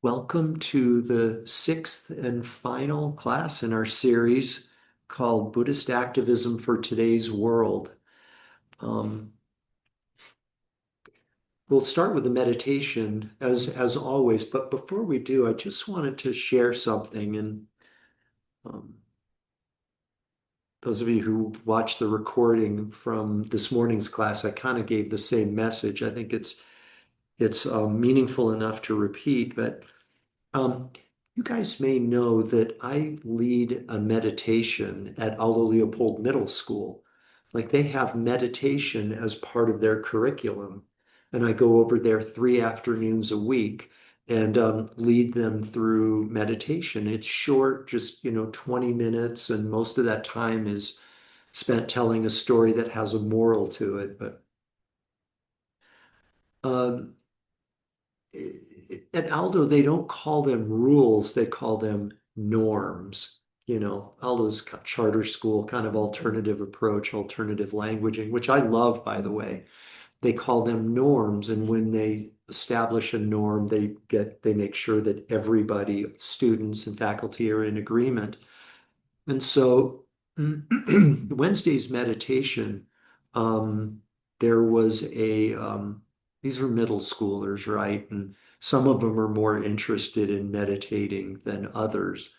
Welcome to the sixth and final class in our series called Buddhist Activism for Today's World. Um, we'll start with a meditation as always, but before we do, I just wanted to share something. And um, those of you who watched the recording from this morning's class, I kind of gave the same message. I think it's meaningful enough to repeat, but Um, you guys may know that I lead a meditation at Aldo Leopold Middle School. Like they have meditation as part of their curriculum. And I go over there 3 afternoons a week and lead them through meditation. It's short, just, 20 minutes, and most of that time is spent telling a story that has a moral to it. But um, at Aldo, they don't call them rules, they call them norms. Aldo's charter school, kind of alternative approach, alternative languaging, which I love, by the way. They call them norms, and when they establish a norm, they make sure that everybody, students and faculty, are in agreement. And so Wednesday's meditation, there was these are middle schoolers, right? And some of them are more interested in meditating than others.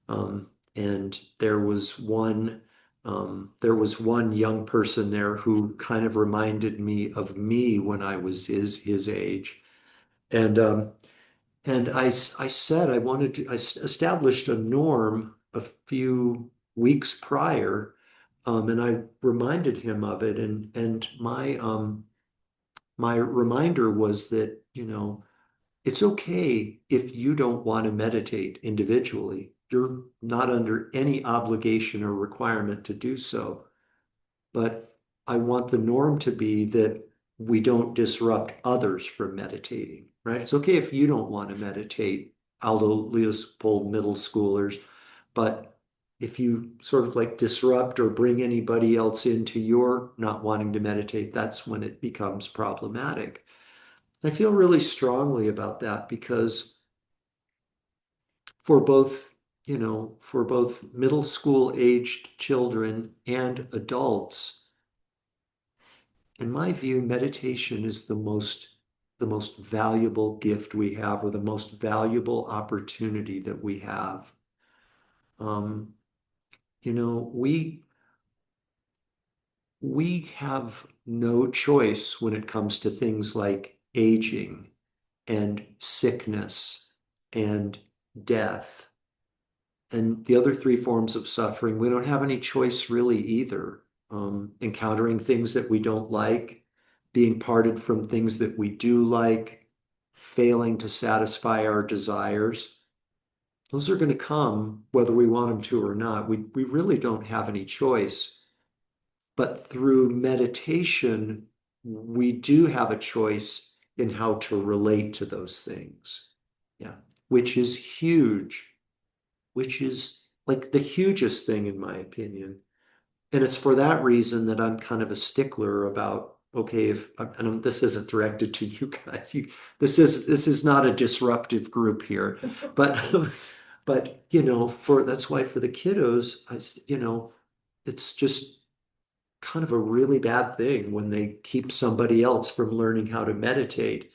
And there was one young person there who kind of reminded me of me when I was his age. And I said I established a norm a few weeks prior, and I reminded him of it. And my reminder was that, it's okay if you don't want to meditate individually. You're not under any obligation or requirement to do so. But I want the norm to be that we don't disrupt others from meditating, right? It's okay if you don't want to meditate, Aldo Leopold middle schoolers, but if you sort of like disrupt or bring anybody else into your not wanting to meditate, that's when it becomes problematic. I feel really strongly about that because for both, for both middle school aged children and adults, in my view, meditation is the most valuable gift we have, or the most valuable opportunity that we have. Um, you know, we we have no choice when it comes to things like aging and sickness and death and the other three forms of suffering. We don't have any choice really either. Encountering things that we don't like, being parted from things that we do like, failing to satisfy our desires. Those are going to come whether we want them to or not. We really don't have any choice. But through meditation, we do have a choice in how to relate to those things. Yeah, which is huge, which is like the hugest thing in my opinion. And it's for that reason that I'm kind of a stickler about, okay, if and this isn't directed to you guys. This is not a disruptive group here, but but for that's why for the kiddos, it's just kind of a really bad thing when they keep somebody else from learning how to meditate.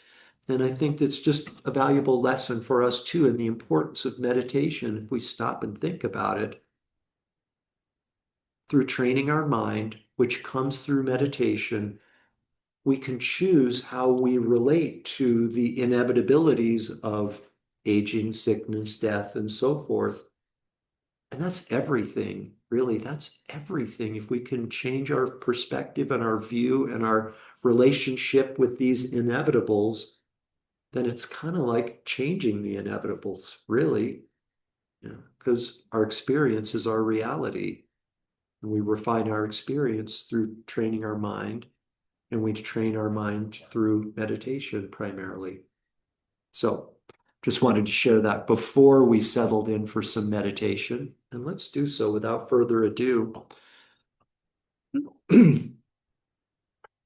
And I think that's just a valuable lesson for us too, in the importance of meditation. If we stop and think about it, through training our mind, which comes through meditation, we can choose how we relate to the inevitabilities of aging, sickness, death, and so forth. And that's everything, really. That's everything. If we can change our perspective and our view and our relationship with these inevitables, then it's kind of like changing the inevitables, really. Yeah, because our experience is our reality. And we refine our experience through training our mind, and we train our mind through meditation primarily. So just wanted to share that before we settled in for some meditation. And let's do so without further ado.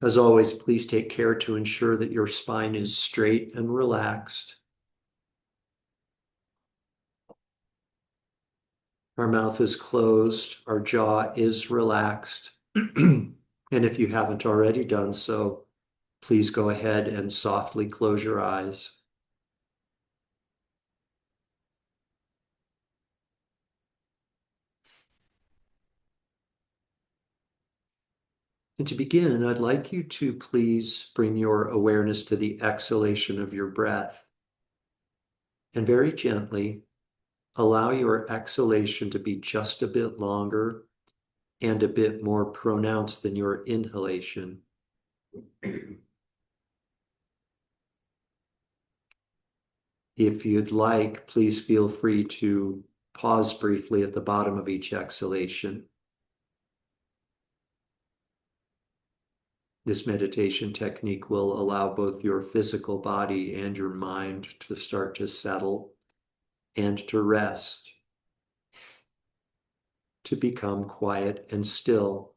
As always, please take care to ensure that your spine is straight and relaxed. Our mouth is closed, our jaw is relaxed. And if you haven't already done so, please go ahead and softly close your eyes. And to begin, I'd like you to please bring your awareness to the exhalation of your breath. And very gently, allow your exhalation to be just a bit longer and a bit more pronounced than your inhalation. If you'd like, please feel free to pause briefly at the bottom of each exhalation. This meditation technique will allow both your physical body and your mind to start to settle and to rest, to become quiet and still.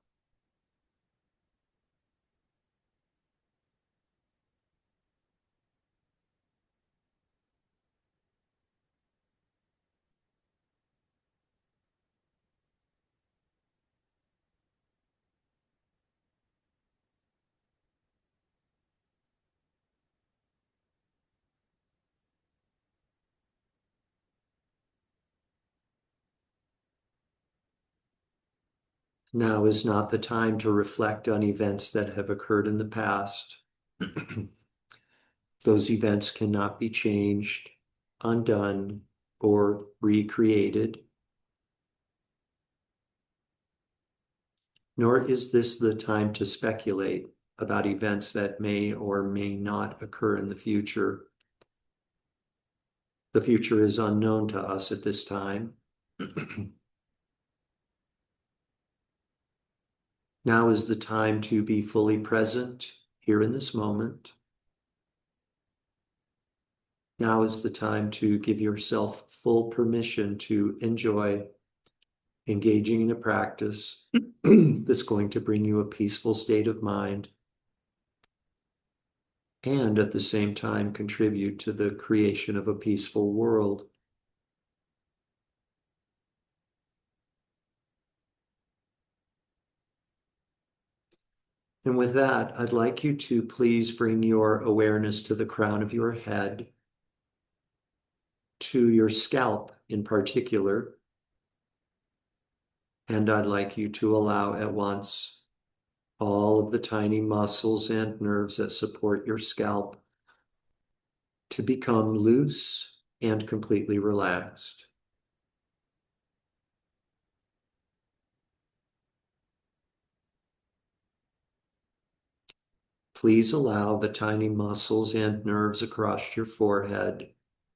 Now is not the time to reflect on events that have occurred in the past. Those events cannot be changed, undone, or recreated. Nor is this the time to speculate about events that may or may not occur in the future. The future is unknown to us at this time. Now is the time to be fully present here in this moment. Now is the time to give yourself full permission to enjoy engaging in a practice that's going to bring you a peaceful state of mind and at the same time contribute to the creation of a peaceful world. And with that, I'd like you to please bring your awareness to the crown of your head, to your scalp in particular. And I'd like you to allow at once all of the tiny muscles and nerves that support your scalp to become loose and completely relaxed. Please allow the tiny muscles and nerves across your forehead,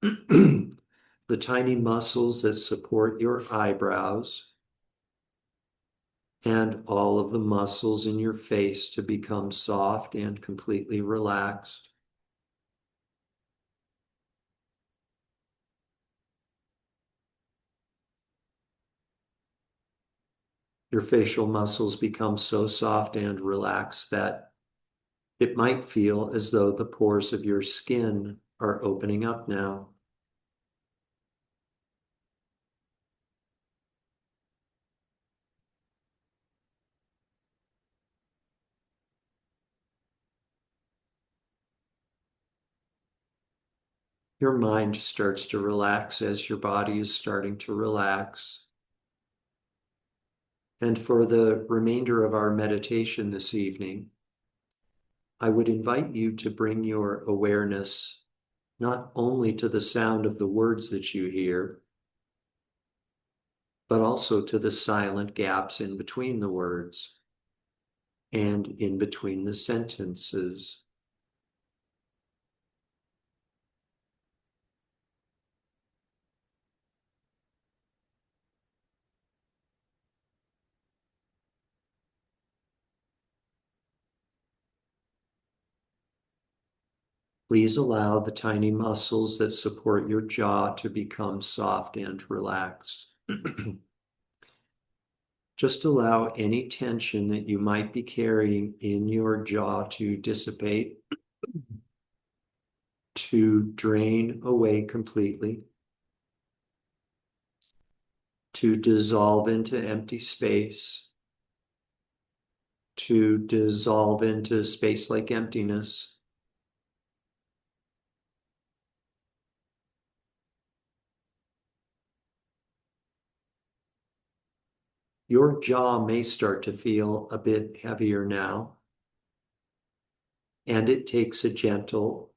the tiny muscles that support your eyebrows, and all of the muscles in your face to become soft and completely relaxed. Your facial muscles become so soft and relaxed that it might feel as though the pores of your skin are opening up now. Your mind starts to relax as your body is starting to relax. And for the remainder of our meditation this evening, I would invite you to bring your awareness not only to the sound of the words that you hear, but also to the silent gaps in between the words and in between the sentences. Please allow the tiny muscles that support your jaw to become soft and relaxed. Just allow any tension that you might be carrying in your jaw to dissipate, to drain away completely, to dissolve into empty space, to dissolve into space like emptiness. Your jaw may start to feel a bit heavier now, and it takes a gentle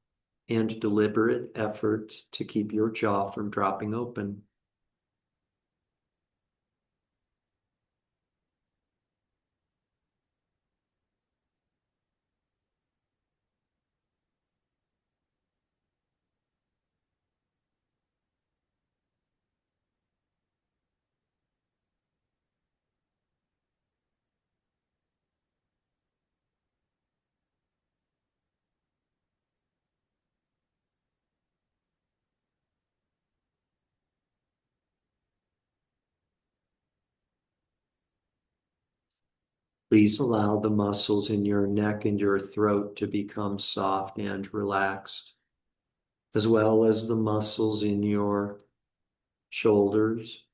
and deliberate effort to keep your jaw from dropping open. Please allow the muscles in your neck and your throat to become soft and relaxed, as well as the muscles in your shoulders,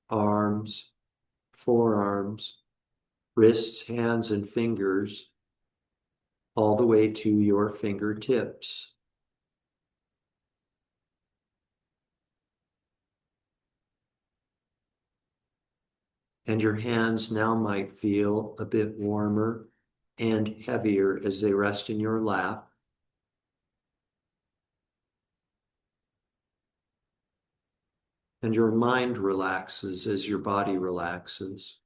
arms, forearms, wrists, hands, and fingers, all the way to your fingertips. And your hands now might feel a bit warmer and heavier as they rest in your lap. And your mind relaxes as your body relaxes.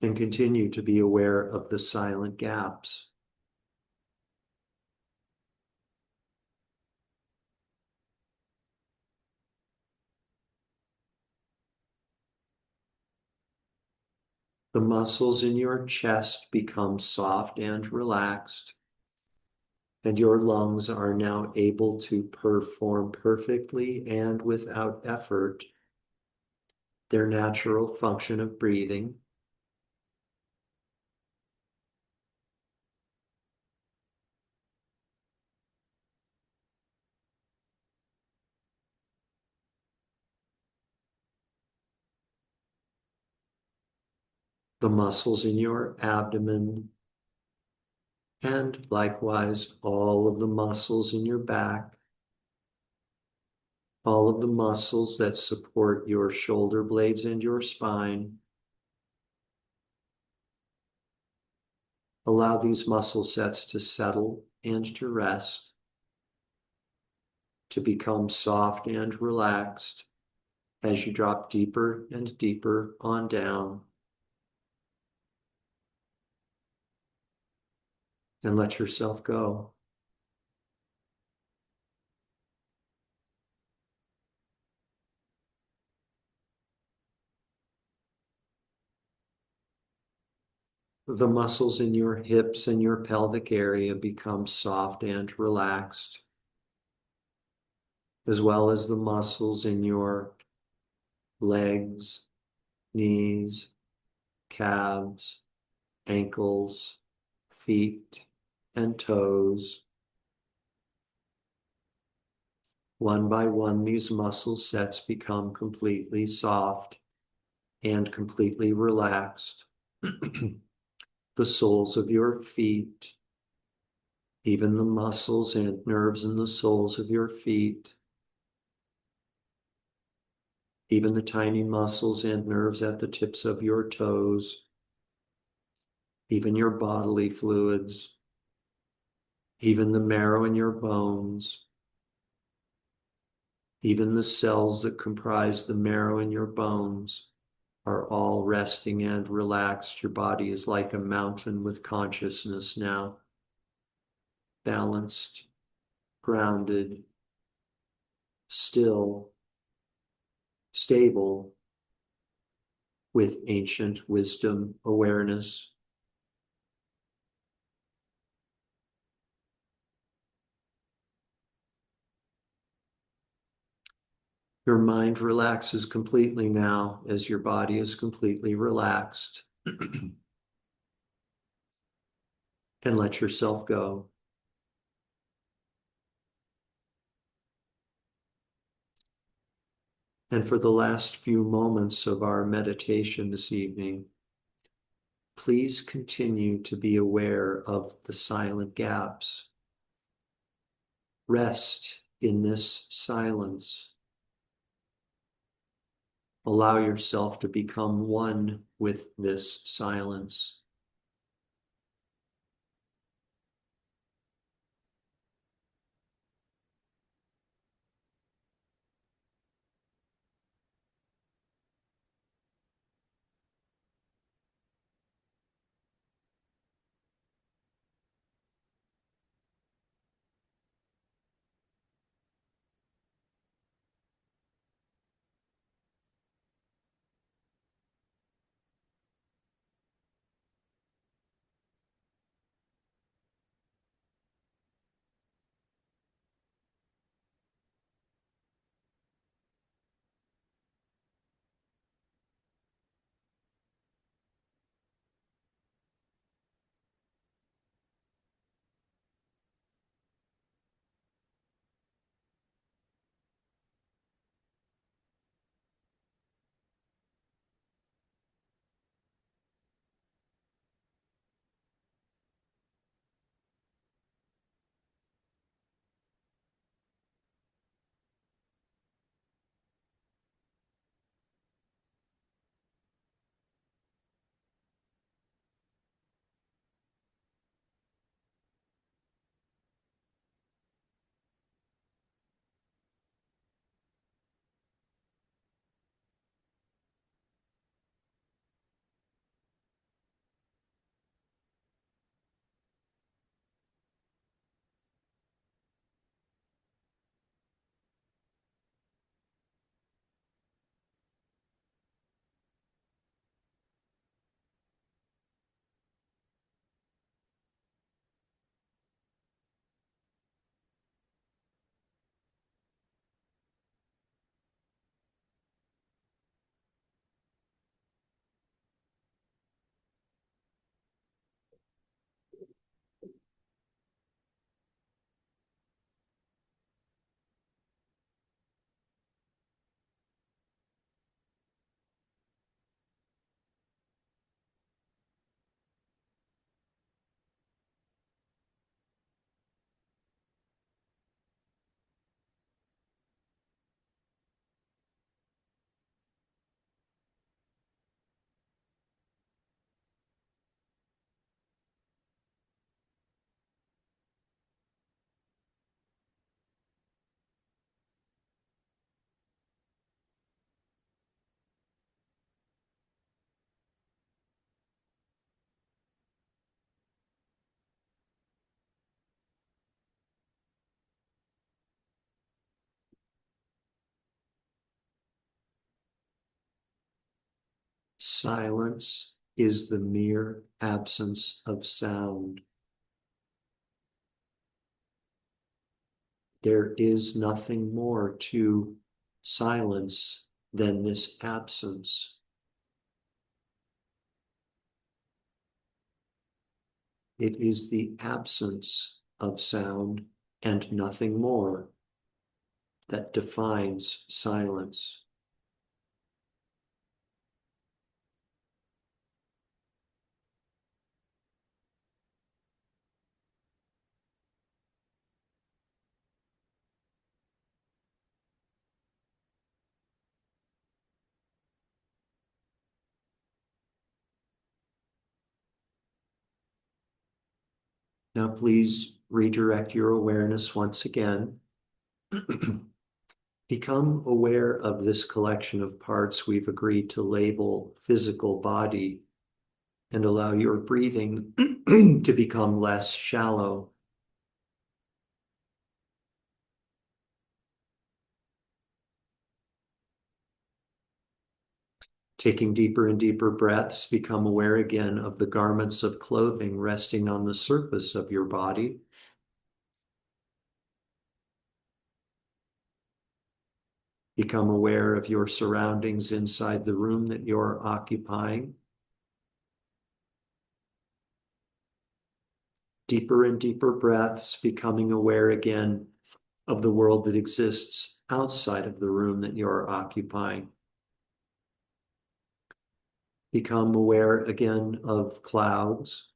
And continue to be aware of the silent gaps. The muscles in your chest become soft and relaxed, and your lungs are now able to perform perfectly and without effort their natural function of breathing. The muscles in your abdomen, and likewise all of the muscles in your back, all of the muscles that support your shoulder blades and your spine. Allow these muscle sets to settle and to rest, to become soft and relaxed as you drop deeper and deeper on down. And let yourself go. The muscles in your hips and your pelvic area become soft and relaxed, as well as the muscles in your legs, knees, calves, ankles, feet, and toes. One by one, these muscle sets become completely soft and completely relaxed. The soles of your feet, even the muscles and nerves in the soles of your feet, even the tiny muscles and nerves at the tips of your toes, even your bodily fluids, even the marrow in your bones, even the cells that comprise the marrow in your bones are all resting and relaxed. Your body is like a mountain with consciousness now, balanced, grounded, still, stable, with ancient wisdom awareness. Your mind relaxes completely now as your body is completely relaxed. And let yourself go. And for the last few moments of our meditation this evening, please continue to be aware of the silent gaps. Rest in this silence. Allow yourself to become one with this silence. Silence is the mere absence of sound. There is nothing more to silence than this absence. It is the absence of sound and nothing more that defines silence. Now, please redirect your awareness once again. Become aware of this collection of parts we've agreed to label physical body, and allow your breathing to become less shallow. Taking deeper and deeper breaths, become aware again of the garments of clothing resting on the surface of your body. Become aware of your surroundings inside the room that you're occupying. Deeper and deeper breaths, becoming aware again of the world that exists outside of the room that you're occupying. Become aware again of clouds,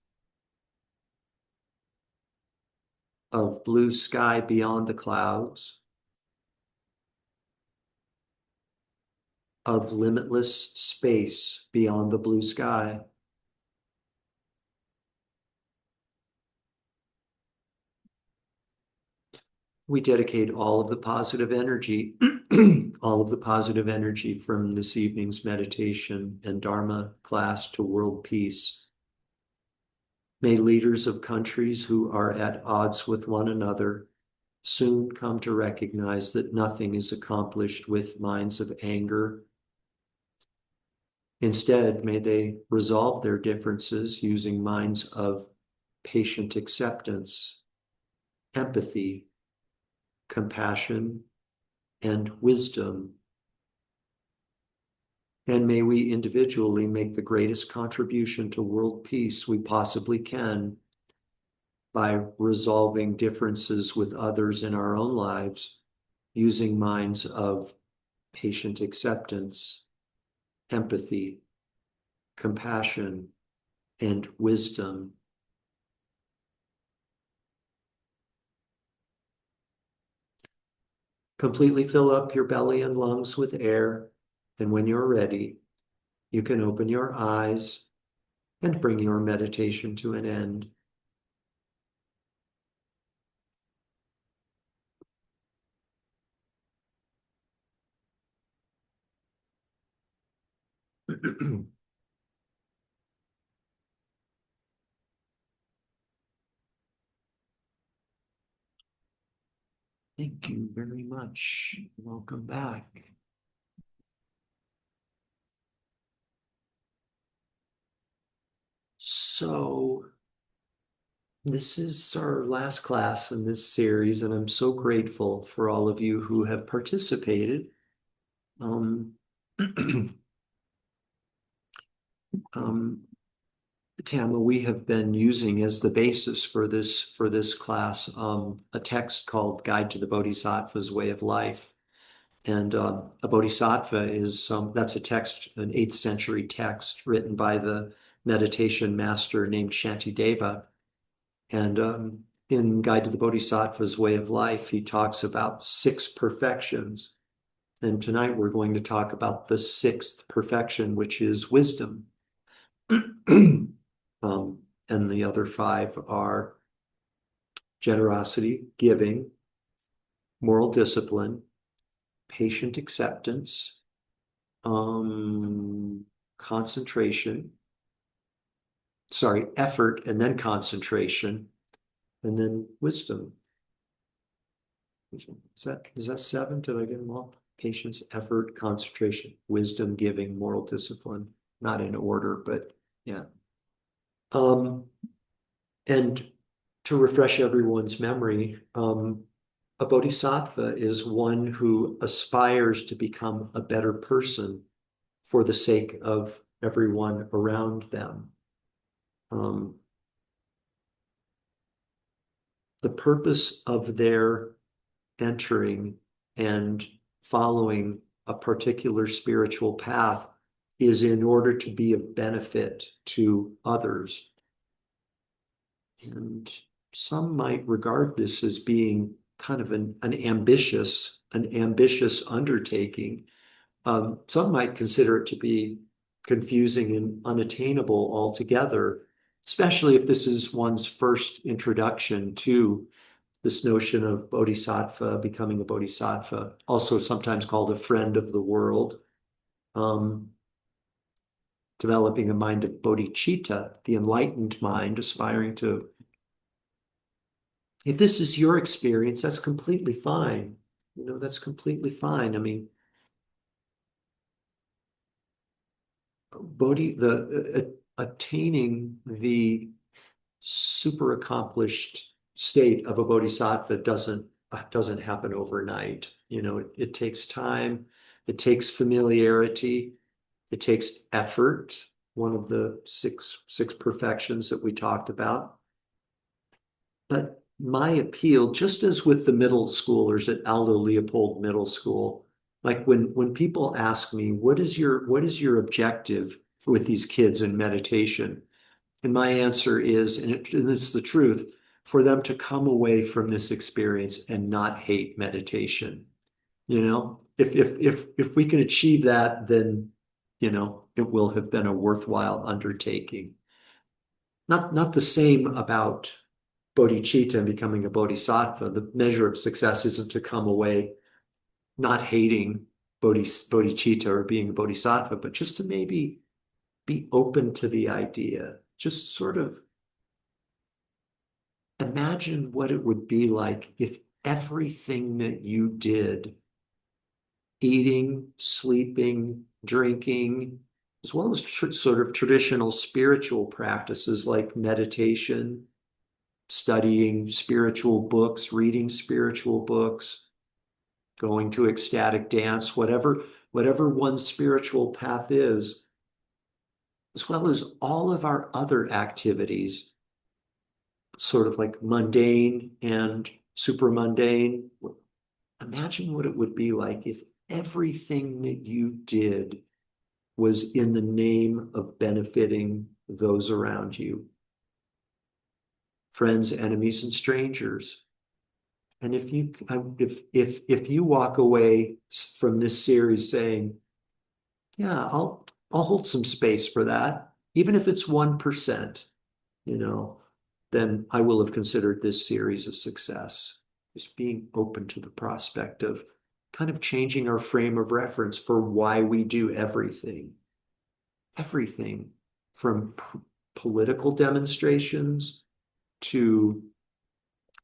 of blue sky beyond the clouds, of limitless space beyond the blue sky. We dedicate all of the positive energy, all of the positive energy from this evening's meditation and Dharma class to world peace. May leaders of countries who are at odds with one another soon come to recognize that nothing is accomplished with minds of anger. Instead, may they resolve their differences using minds of patient acceptance, empathy, compassion, and wisdom. And may we individually make the greatest contribution to world peace we possibly can by resolving differences with others in our own lives using minds of patient acceptance, empathy, compassion, and wisdom. Completely fill up your belly and lungs with air, and when you're ready, you can open your eyes and bring your meditation to an end. Thank you very much. Welcome back. So, this is our last class in this series, and I'm so grateful for all of you who have participated. Um, Tama, we have been using as the basis for this class a text called Guide to the Bodhisattva's Way of Life. And a bodhisattva is that's a text, an 8th century text written by the meditation master named Shantideva. And in Guide to the Bodhisattva's Way of Life, he talks about 6 perfections. And tonight we're going to talk about the 6th perfection, which is wisdom. And the other 5 are generosity, giving, moral discipline, patient acceptance, concentration, effort and then concentration, and then wisdom. Is that 7? Did I get them all? Patience, effort, concentration, wisdom, giving, moral discipline. Not in order, but yeah. And to refresh everyone's memory, a bodhisattva is one who aspires to become a better person for the sake of everyone around them. The purpose of their entering and following a particular spiritual path is in order to be of benefit to others. And some might regard this as being kind of an ambitious undertaking. Some might consider it to be confusing and unattainable altogether, especially if this is one's first introduction to this notion of bodhisattva, becoming a bodhisattva, also sometimes called a friend of the world, developing a mind of bodhicitta, the enlightened mind, aspiring to. If this is your experience, that's completely fine. That's completely fine. I mean, attaining the super accomplished state of a bodhisattva doesn't doesn't happen overnight. It takes time, it takes familiarity, it takes effort, one of the six perfections that we talked about. But my appeal, just as with the middle schoolers at Aldo Leopold Middle School, like when people ask me, what is your objective with these kids in meditation? And my answer is, and it's the truth, for them to come away from this experience and not hate meditation. If we can achieve that, then it will have been a worthwhile undertaking. Not the same about bodhicitta and becoming a bodhisattva. The measure of success isn't to come away not hating bodhicitta or being a bodhisattva, but just to maybe be open to the idea. Just sort of imagine what it would be like if everything that you did, eating, sleeping, drinking, as well as sort of traditional spiritual practices like meditation, studying spiritual books, reading spiritual books, going to ecstatic dance, whatever one's spiritual path is, as well as all of our other activities, sort of like mundane and super mundane. Imagine what it would be like if everything that you did was in the name of benefiting those around you, friends, enemies, and strangers. And if you walk away from this series saying, yeah, I'll hold some space for that, even if it's 1%, you know, then I will have considered this series a success. Just being open to the prospect of kind of changing our frame of reference for why we do everything from political demonstrations to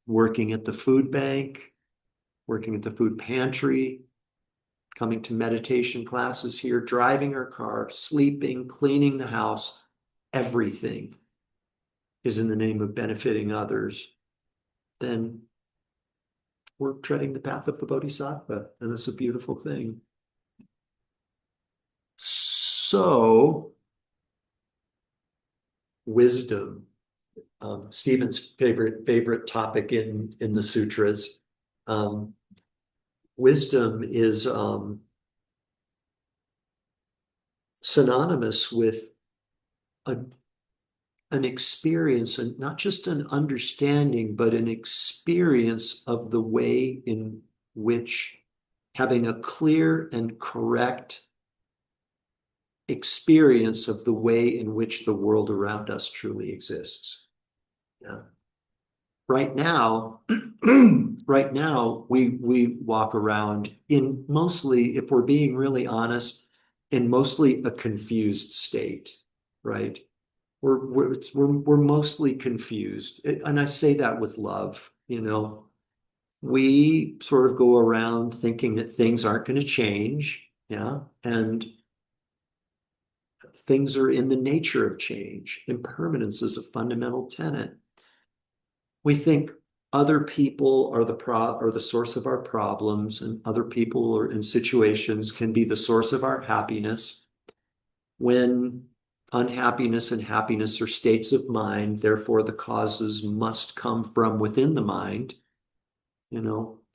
working at the food bank, working at the food pantry, coming to meditation classes here, driving our car, sleeping, cleaning the house. Everything is in the name of benefiting others. Then we're treading the path of the bodhisattva, and that's a beautiful thing. So, wisdom, Stephen's favorite topic in the sutras. Wisdom is synonymous with an experience, and not just an understanding, but an experience of the way in which having a clear and correct experience of the way in which the world around us truly exists. Yeah. Right now, right now, we walk around in mostly, if we're being really honest, in mostly a confused state, right? We're mostly confused. And I say that with love, we sort of go around thinking that things aren't going to change. Yeah. And things are in the nature of change. Impermanence is a fundamental tenet. We think other people are the source of our problems, and other people or in situations can be the source of our happiness, when unhappiness and happiness are states of mind, therefore the causes must come from within the mind.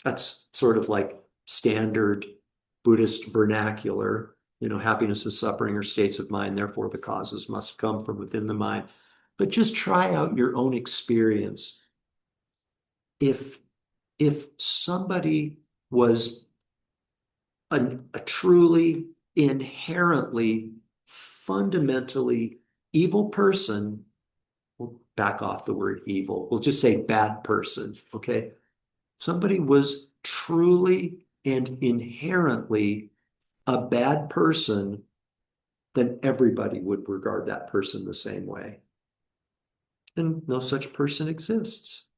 That's sort of like standard Buddhist vernacular. Happiness and suffering are states of mind, therefore the causes must come from within the mind. But just try out your own experience. If somebody was a truly inherently fundamentally evil person, we'll back off the word evil, we'll just say bad person, okay? Somebody was truly and inherently a bad person, then everybody would regard that person the same way. And no such person exists.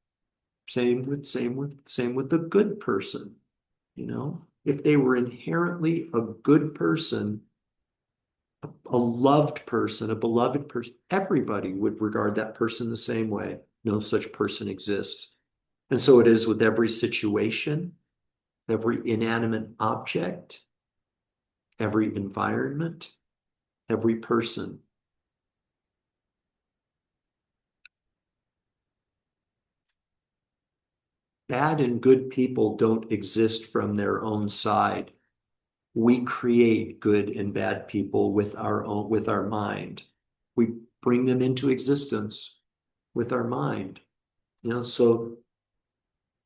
Same with the good person. If they were inherently a good person, a loved person, a beloved person, everybody would regard that person the same way. No such person exists. And so it is with every situation, every inanimate object, every environment, every person. Bad and good people don't exist from their own side. We create good and bad people with our mind. We bring them into existence with our mind. So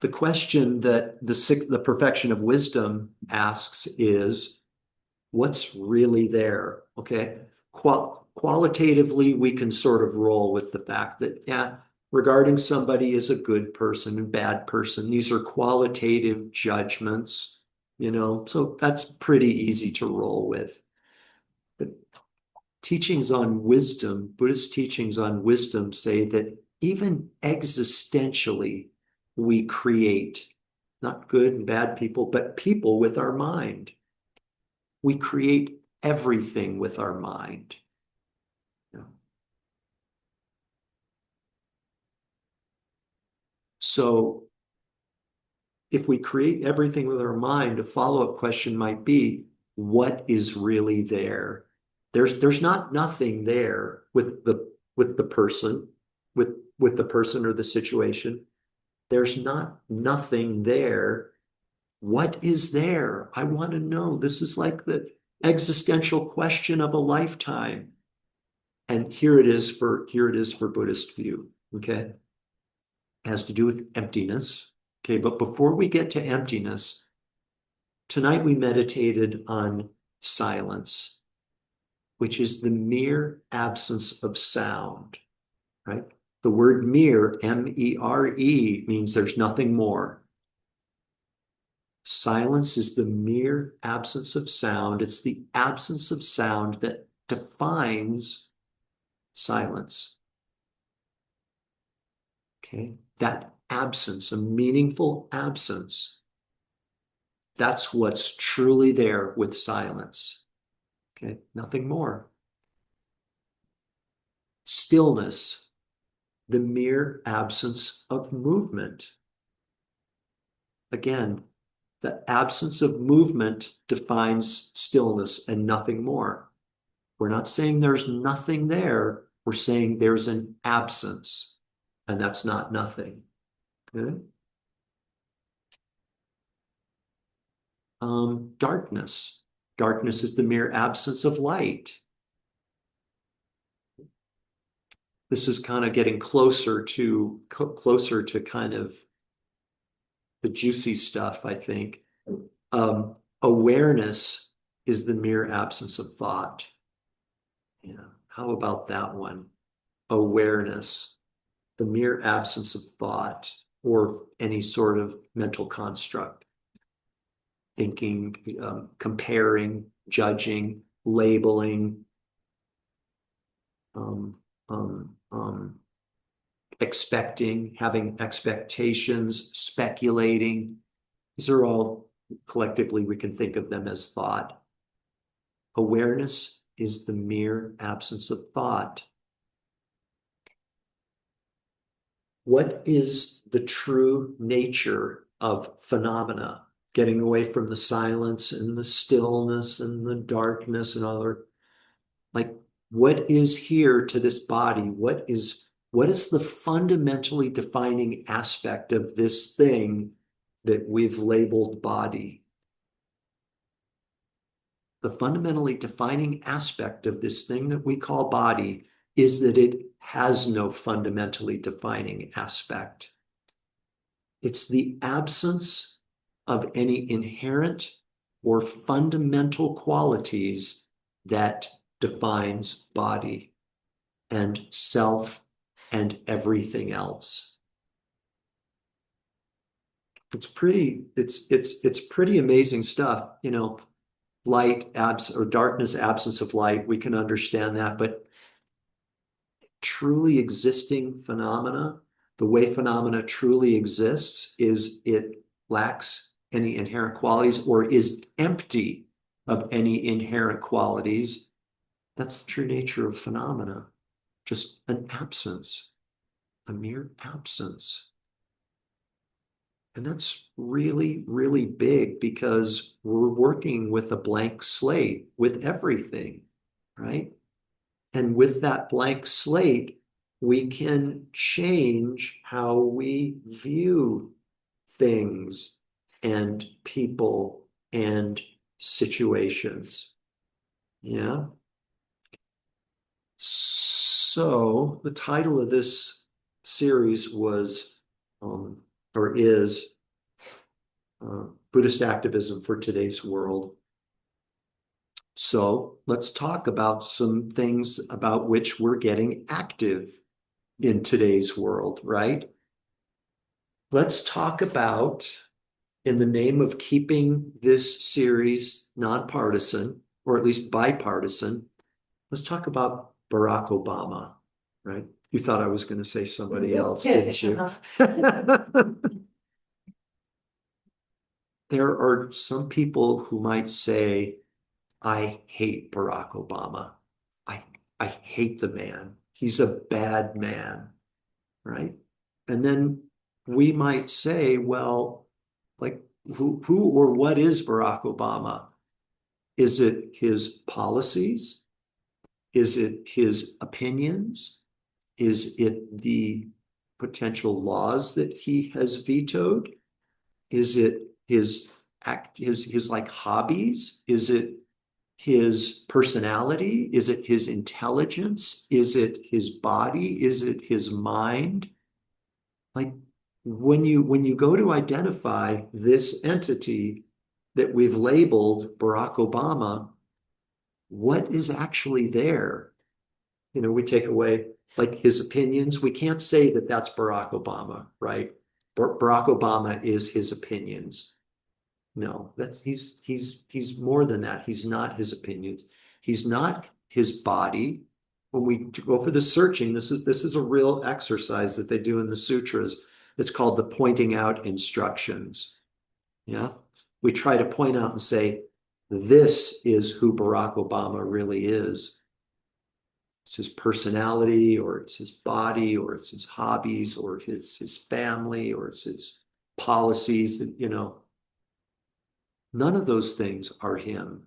the question that the perfection of wisdom asks is, what's really there? Okay. Qualitatively, we can sort of roll with the fact that, yeah, regarding somebody as a good person and bad person, these are qualitative judgments, so that's pretty easy to roll with. But Buddhist teachings on wisdom say that even existentially, we create not good and bad people, but people with our mind. We create everything with our mind. So if we create everything with our mind, a follow-up question might be, what is really there? There's not nothing there with the person, with the person or the situation. There's not nothing there. What is there? I want to know. This is like the existential question of a lifetime. And here it is for Buddhist view. Okay. It has to do with emptiness. Okay, but before we get to emptiness, tonight we meditated on silence, which is the mere absence of sound, right? The word mere, M-E-R-E, means there's nothing more. Silence is the mere absence of sound. It's the absence of sound that defines silence. Okay, that absence, a meaningful absence, that's what's truly there with silence. Okay, nothing more. Stillness, the mere absence of movement. Again, the absence of movement defines stillness and nothing more. We're not saying there's nothing there. We're saying there's an absence, and that's not nothing. Okay? Darkness. Darkness is the mere absence of light. This is kind of getting closer to kind of the juicy stuff, I think. Awareness is the mere absence of thought. Yeah. How about that one? Awareness, the mere absence of thought or any sort of mental construct. Thinking, comparing, judging, labeling, um, um, um, expecting, having expectations, speculating. These are all collectively, we can think of them as thought. Awareness is the mere absence of thought. What is the true nature of phenomena? Getting away from the silence and the stillness and the darkness and other, like, what is here to this body? What is the fundamentally defining aspect of this thing that we've labeled body? The fundamentally defining aspect of this thing that we call body is that it has no fundamentally defining aspect. It's the absence of any inherent or fundamental qualities that defines body and self and everything else. It's pretty amazing stuff. Light abs or darkness, absence of light, we can understand that, but truly existing phenomena, the way phenomena truly exists is it lacks any inherent qualities or is empty of any inherent qualities. That's the true nature of phenomena, just an absence, a mere absence. And that's really, really big because we're working with a blank slate with everything, right? And with that blank slate, we can change how we view things and people and situations. Yeah. So the title of this series was, or is, Buddhist Activism for Today's World. So let's talk about some things about which we're getting active in today's world, right? Let's talk about, in the name of keeping this series nonpartisan, or at least bipartisan, let's talk about Barack Obama, right? You thought I was going to say somebody else, didn't you? There are some people who might say, I hate Barack Obama. I, I hate the man. He's a bad man, right? And then we might say, well, like, who or what is Barack Obama? Is it his policies? Is it his opinions? Is it the potential laws that he has vetoed? Is it his like hobbies? Is it his personality? Is it his intelligence? Is it his body? Is it his mind? Like, when you go to identify this entity that we've labeled Barack Obama, what is actually there? We take away like his opinions. We can't say that that's Barack Obama, right? Barack Obama is his opinions. No, he's more than that. He's not his opinions. He's not his body. When we go for the searching, this is a real exercise that they do in the sutras. It's called the pointing out instructions. Yeah. We try to point out and say, this is who Barack Obama really is. It's his personality, or it's his body, or it's his hobbies, or his family, or it's his policies, none of those things are him.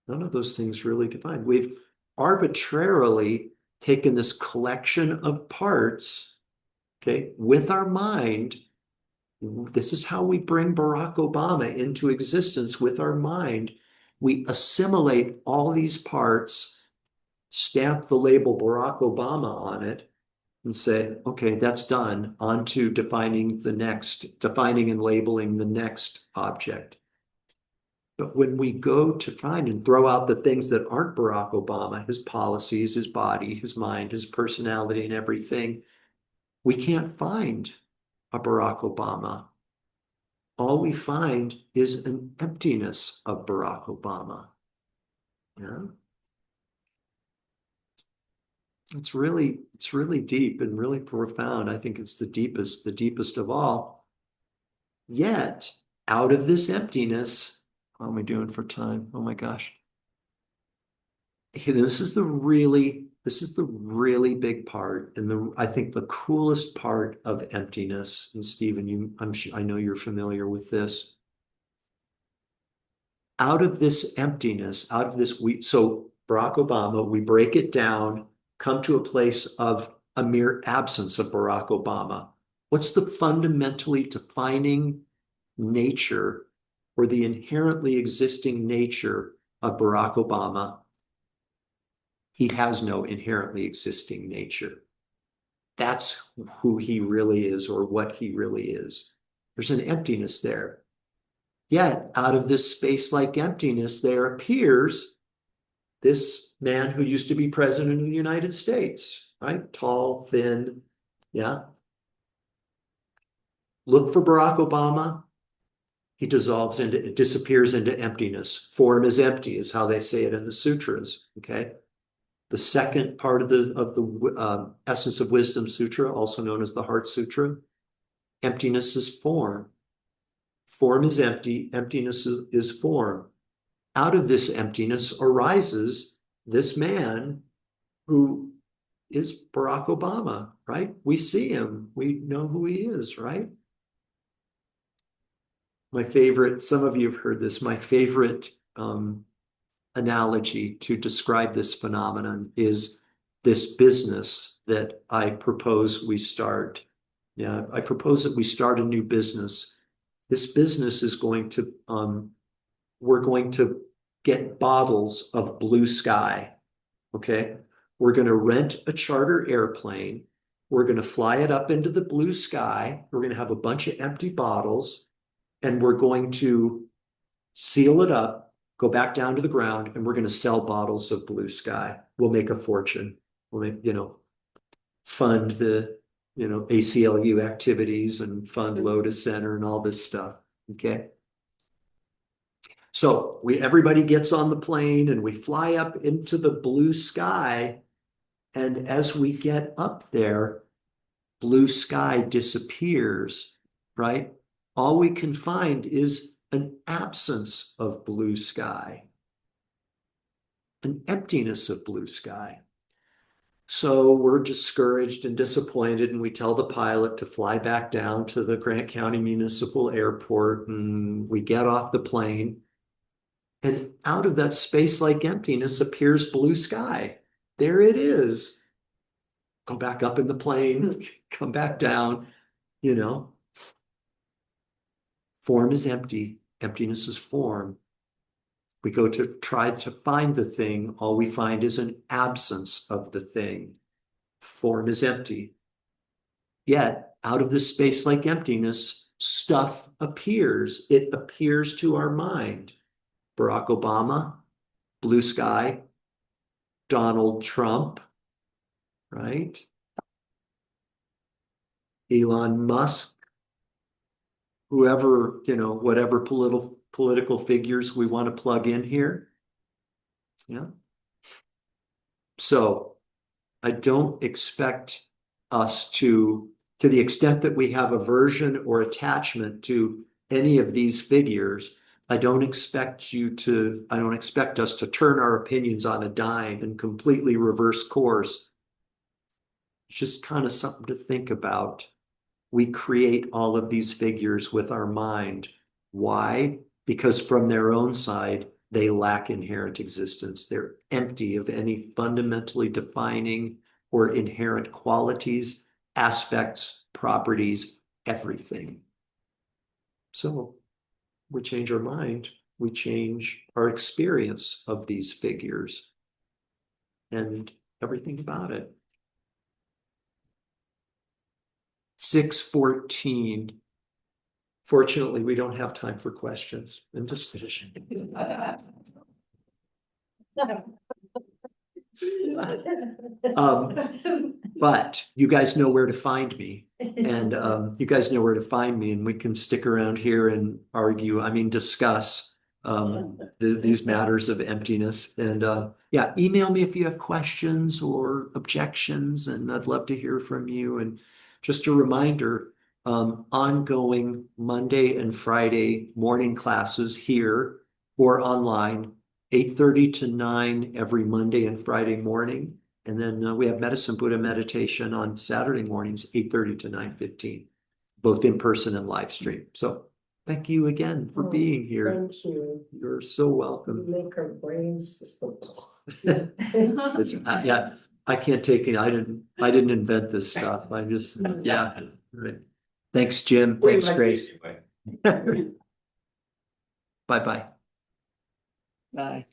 None of those things really define. We've arbitrarily taken this collection of parts, okay, with our mind. This is how we bring Barack Obama into existence with our mind. We assimilate all these parts, stamp the label Barack Obama on it, and say, okay, that's done. On to defining and labeling the next object. But when we go to find and throw out the things that aren't Barack Obama, his policies, his body, his mind, his personality, and everything, we can't find a Barack Obama. All we find is an emptiness of Barack Obama. Yeah. It's really deep and really profound. I think it's the deepest of all. Yet, out of this emptiness, how am I doing for time? Oh my gosh. This is the really big part, and I think the coolest part of emptiness. And Stephen, I know you're familiar with this. Out of this emptiness, out of this so Barack Obama, we break it down, come to a place of a mere absence of Barack Obama. What's the fundamentally defining nature, or the inherently existing nature of Barack Obama? He has no inherently existing nature. That's who he really is, or what he really is. There's an emptiness there. Yet, out of this space-like emptiness, there appears this man who used to be president of the United States, right? Tall, thin, yeah. Look for Barack Obama. He disappears into emptiness. Form is empty, is how they say it in the sutras. Okay. The second part of the Essence of Wisdom Sutra, also known as the Heart Sutra, emptiness is form. Form is empty. Emptiness is form. Out of this emptiness arises this man who is Barack Obama, right? We see him. We know who he is, right? my favorite, some of you have heard this, my favorite analogy to describe this phenomenon is this business that I propose we start. Yeah, I propose that we start a new business. This business is going to, we're going to get bottles of blue sky. Okay. We're going to rent a charter airplane. We're going to fly it up into the blue sky. We're going to have a bunch of empty bottles and we're going to seal it up, go back down to the ground, and we're going to sell bottles of blue sky. We'll make a fortune. We'll make, fund the, ACLU activities and fund Lotus Center and all this stuff. Okay. So everybody gets on the plane and we fly up into the blue sky. And as we get up there, blue sky disappears, right? All we can find is an absence of blue sky, an emptiness of blue sky. So we're discouraged and disappointed, and we tell the pilot to fly back down to the Grant County Municipal Airport, and we get off the plane. And out of that space-like emptiness appears blue sky. There it is. Go back up in the plane, come back down, you know. Form is empty, emptiness is form. We go to try to find the thing, all we find is an absence of the thing. Form is empty. Yet, out of this space-like emptiness, stuff appears. It appears to our mind. Barack Obama, blue sky, Donald Trump, right? Elon Musk, whoever, whatever political figures we want to plug in here. Yeah. So I don't expect us to the extent that we have aversion or attachment to any of these figures, I don't expect us to turn our opinions on a dime and completely reverse course. It's just kind of something to think about. We create all of these figures with our mind. Why? Because from their own side, they lack inherent existence. They're empty of any fundamentally defining or inherent qualities, aspects, properties, everything. So we change our mind, we change our experience of these figures and everything about it. 6:14. Fortunately, we don't have time for questions and discussion. But you guys know where to find me, and you guys know where to find me, and we can stick around here and argue. I mean, discuss these matters of emptiness. And yeah, email me if you have questions or objections, and I'd love to hear from you. And just a reminder, ongoing Monday and Friday morning classes here or online, 8:30 to 9 every Monday and Friday morning. And then we have Medicine Buddha meditation on Saturday mornings, 8:30 to 9:15, both in person and live stream. So thank you again for being here. Thank you. You're so welcome. You make our brains just go. Yeah, I can't take it. I didn't invent this stuff. I just, yeah. Right. Thanks, Jim. Thanks, Grace. Bye-bye. Bye.